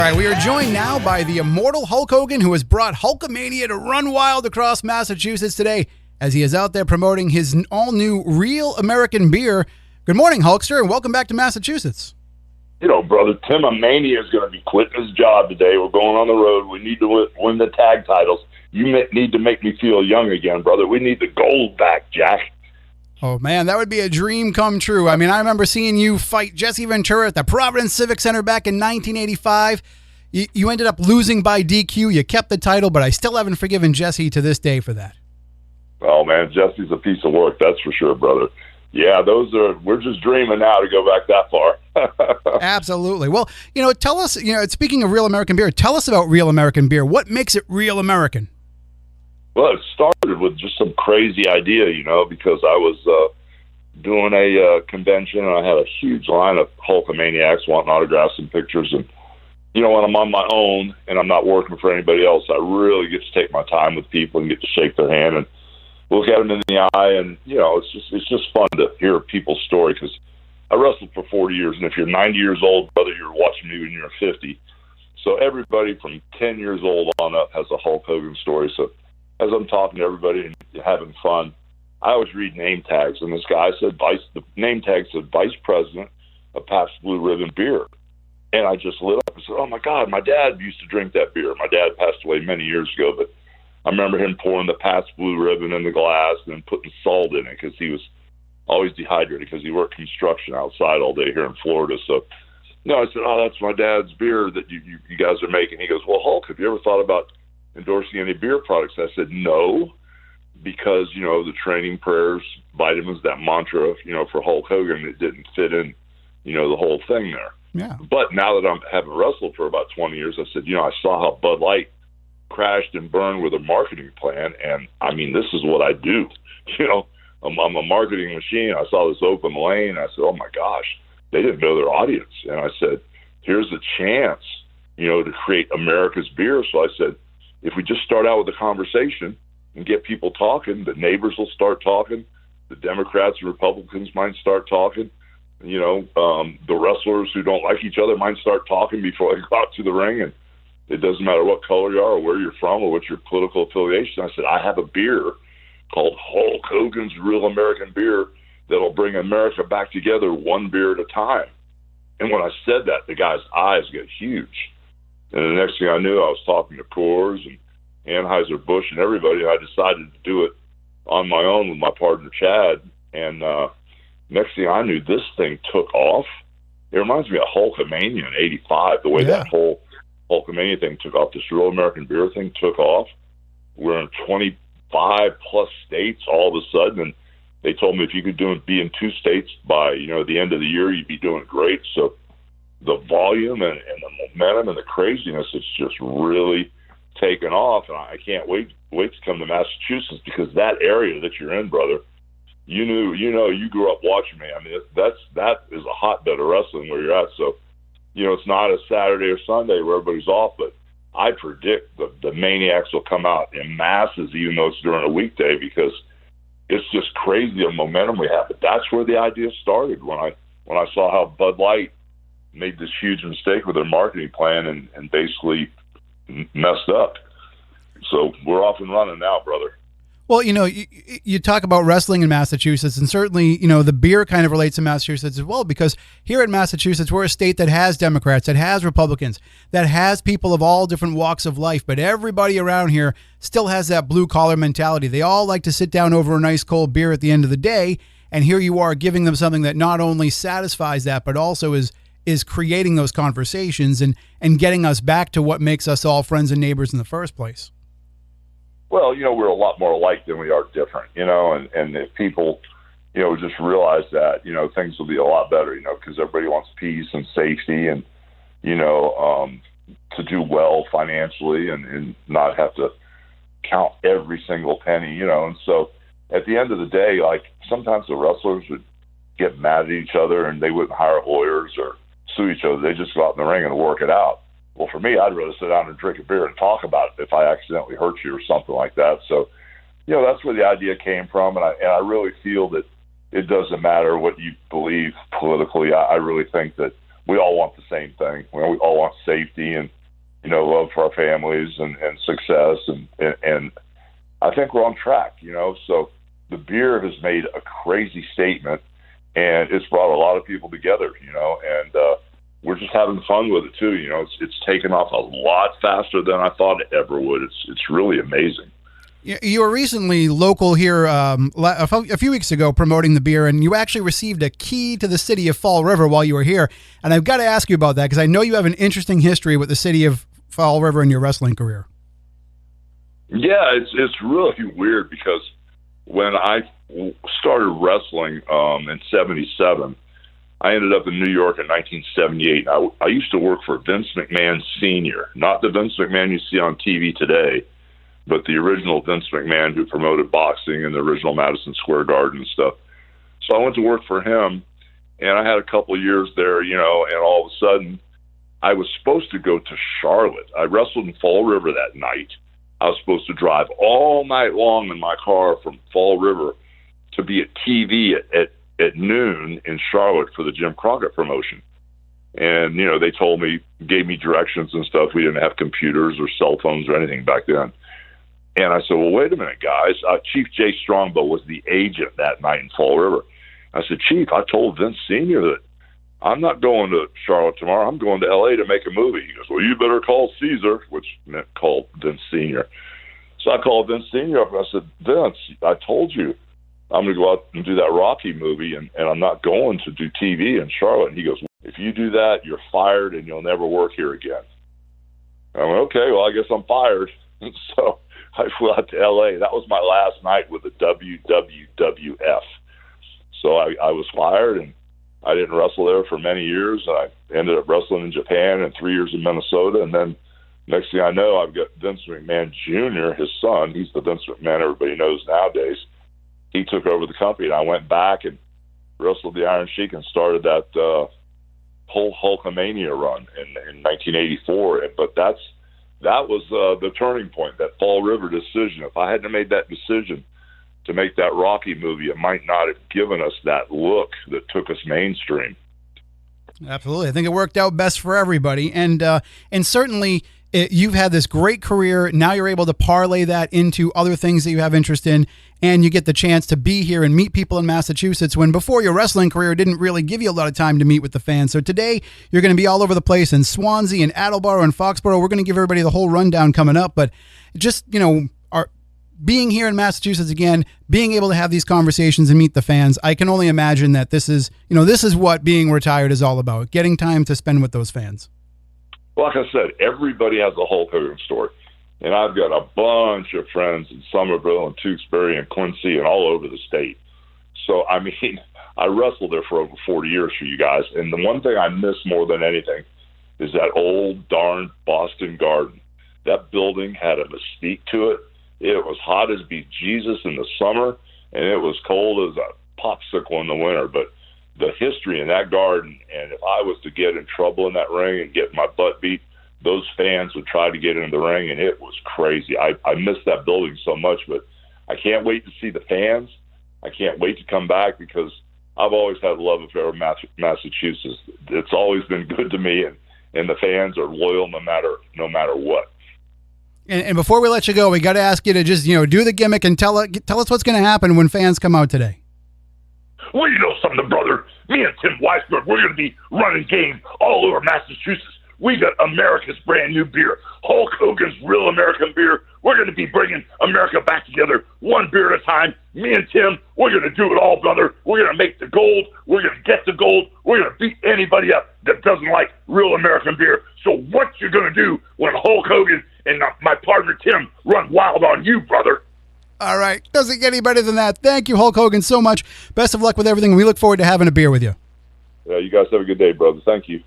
All right, we are joined now by the immortal Hulk Hogan, who has brought Hulkamania to run wild across Massachusetts today as he is out there promoting his all-new Real American Beer. Good morning, Hulkster, and welcome back to Massachusetts. You know, brother, Tim Mania is going to be quitting his job today. We're going on the road. We need to win the tag titles. You need to make me feel young again, brother. We need the gold back, Jack. Oh, man, that would be a dream come true. I mean, I remember seeing you fight Jesse Ventura at the Providence Civic Center back in 1985. You ended up losing by DQ. You kept the title, but I still haven't forgiven Jesse to this day for that. Oh, man, Jesse's a piece of work, that's for sure, brother. Yeah, we're just dreaming now to go back that far. Absolutely. Well, tell us, speaking of Real American Beer, tell us about Real American Beer. What makes it real American? Well, it started with just some crazy idea, because I was doing a convention, and I had a huge line of Hulkamaniacs wanting autographs and pictures. And, when I'm on my own and I'm not working for anybody else, I really get to take my time with people and get to shake their hand and look at them in the eye. And, it's just fun to hear people's story, because I wrestled for 40 years. And if you're 90 years old, brother, you're watching me when you're 50. So everybody from 10 years old on up has a Hulk Hogan story. So as I'm talking to everybody and having fun, I always read name tags, and this guy said the name tag said Vice President of Pabst Blue Ribbon Beer. And I just lit up and said, oh, my God, my dad used to drink that beer. My dad passed away many years ago, but I remember him pouring the Pabst Blue Ribbon in the glass and then putting salt in it, because he was always dehydrated because he worked construction outside all day here in Florida. So, I said, oh, that's my dad's beer that you guys are making. He goes, well, Hulk, have you ever thought about endorsing any beer products? I said, no, because, the training, prayers, vitamins, that mantra, for Hulk Hogan, it didn't fit in, the whole thing there. Yeah. But now that I'm having wrestled for about 20 years, I said, I saw how Bud Light crashed and burned with a marketing plan. And I mean, this is what I do. I'm a marketing machine. I saw this open lane. I said, oh my gosh, they didn't know their audience. And I said, here's a chance, to create America's beer. So I said, if we just start out with a conversation and get people talking, the neighbors will start talking, the Democrats and Republicans might start talking, the wrestlers who don't like each other might start talking before they go out to the ring. And it doesn't matter what color you are or where you're from or what your political affiliation. I said, I have a beer called Hulk Hogan's Real American Beer that'll bring America back together one beer at a time. And when I said that, the guy's eyes got huge. And the next thing I knew, I was talking to Coors and Anheuser-Busch and everybody. I decided to do it on my own with my partner, Chad. And next thing I knew, this thing took off. It reminds me of Hulkamania in 85, the way that whole Hulkamania thing took off. This Real American Beer thing took off. We're in 25-plus states all of a sudden, and they told me if you could be in 2 states by, the end of the year, you'd be doing great. So the volume and the momentum and the craziness, it's just really taken off, and I can't wait to come to Massachusetts, because that area that you're in, brother, you grew up watching me. I mean, that is a hotbed of wrestling where you're at. So, it's not a Saturday or Sunday where everybody's off, but I predict the maniacs will come out in masses, even though it's during a weekday, because it's just crazy the momentum we have. But that's where the idea started, when I saw how Bud Light made this huge mistake with their marketing plan and basically messed up. So we're off and running now, brother. Well, you talk about wrestling in Massachusetts, and certainly, the beer kind of relates to Massachusetts as well, because here in Massachusetts, we're a state that has Democrats, that has Republicans, that has people of all different walks of life, but everybody around here still has that blue-collar mentality. They all like to sit down over a nice cold beer at the end of the day, and here you are giving them something that not only satisfies that, but also is creating those conversations and getting us back to what makes us all friends and neighbors in the first place. Well, we're a lot more alike than we are different, and if people, just realize that, things will be a lot better, because everybody wants peace and safety and, to do well financially and not have to count every single penny, and so at the end of the day, like, sometimes the wrestlers would get mad at each other and they wouldn't hire lawyers or sue each other. They just go out in the ring and work it out. Well, for me, I'd rather sit down and drink a beer and talk about it if I accidentally hurt you or something like that. So, that's where the idea came from. And I really feel that it doesn't matter what you believe politically. I really think that we all want the same thing. We all want safety and, love for our families and success. And I think we're on track, So the beer has made a crazy statement, and it's brought a lot of people together, and we're just having fun with it too. It's taken off a lot faster than I thought it ever would. It's really amazing. You were recently local here a few weeks ago promoting the beer, and you actually received a key to the city of Fall River while you were here. And I've got to ask you about that because I know you have an interesting history with the city of Fall River in your wrestling career. Yeah, it's really weird because when I started wrestling in '77, I ended up in New York in 1978. I used to work for Vince McMahon Sr., not the Vince McMahon you see on TV today, but the original Vince McMahon who promoted boxing in the original Madison Square Garden and stuff. So I went to work for him, and I had a couple of years there, and all of a sudden I was supposed to go to Charlotte. I wrestled in Fall River that night. I was supposed to drive all night long in my car from Fall River to be at TV at noon in Charlotte for the Jim Crockett promotion. And, they told me, gave me directions and stuff. We didn't have computers or cell phones or anything back then. And I said, well, wait a minute, guys. Chief Jay Strongbow was the agent that night in Fall River. I said, Chief, I told Vince Sr. that I'm not going to Charlotte tomorrow. I'm going to L.A. to make a movie. He goes, well, you better call Caesar, which meant call Vince Sr. So I called Vince Sr. up and I said, Vince, I told you I'm going to go out and do that Rocky movie, and I'm not going to do TV in Charlotte. And he goes, if you do that, you're fired and you'll never work here again. I went, okay, well, I guess I'm fired. And so I flew out to L.A. That was my last night with the WWF. So I was fired, and I didn't wrestle there for many years. I ended up wrestling in Japan and 3 years in Minnesota. And then next thing I know, I've got Vince McMahon Jr., his son. He's the Vince McMahon everybody knows nowadays. He took over the company, and I went back and wrestled the Iron Sheik and started that whole Hulkamania run in 1984. But that was the turning point, that Fall River decision. If I hadn't made that decision to make that Rocky movie, it might not have given us that look that took us mainstream. Absolutely. I think it worked out best for everybody. And certainly you've had this great career. Now you're able to parlay that into other things that you have interest in, and you get the chance to be here and meet people in Massachusetts when before your wrestling career didn't really give you a lot of time to meet with the fans. So today you're going to be all over the place in Swansea and Attleboro and Foxborough. We're going to give everybody the whole rundown coming up, but just, being here in Massachusetts again, being able to have these conversations and meet the fans, I can only imagine that this is what being retired is all about, getting time to spend with those fans. Well, like I said, everybody has a Hulk Hogan story. And I've got a bunch of friends in Somerville and Tewksbury and Quincy and all over the state. So, I wrestled there for over 40 years for you guys. And the one thing I miss more than anything is that old darn Boston Garden. That building had a mystique to it. It was hot as bejesus in the summer, and it was cold as a popsicle in the winter. But the history in that garden, and if I was to get in trouble in that ring and get my butt beat, those fans would try to get into the ring, and it was crazy. I miss that building so much, but I can't wait to see the fans. I can't wait to come back because I've always had a love affair with Massachusetts. It's always been good to me, and the fans are loyal no matter what. And before we let you go, we got to ask you to just, do the gimmick and tell us what's going to happen when fans come out today. Well, you know something, brother. Me and Tim Weisberg, we're going to be running games all over Massachusetts. We got America's brand new beer, Hulk Hogan's Real American Beer. We're going to be bringing America back together one beer at a time. Me and Tim, we're going to do it all, brother. We're going to make the gold. We're going to get the gold. We're going to beat anybody up that doesn't like Real American Beer. So what you going to do when Hulk Hogan and my partner Tim run wild on you, brother? All right. Doesn't get any better than that. Thank you, Hulk Hogan, so much. Best of luck with everything. We look forward to having a beer with you. Yeah, you guys have a good day, brother. Thank you.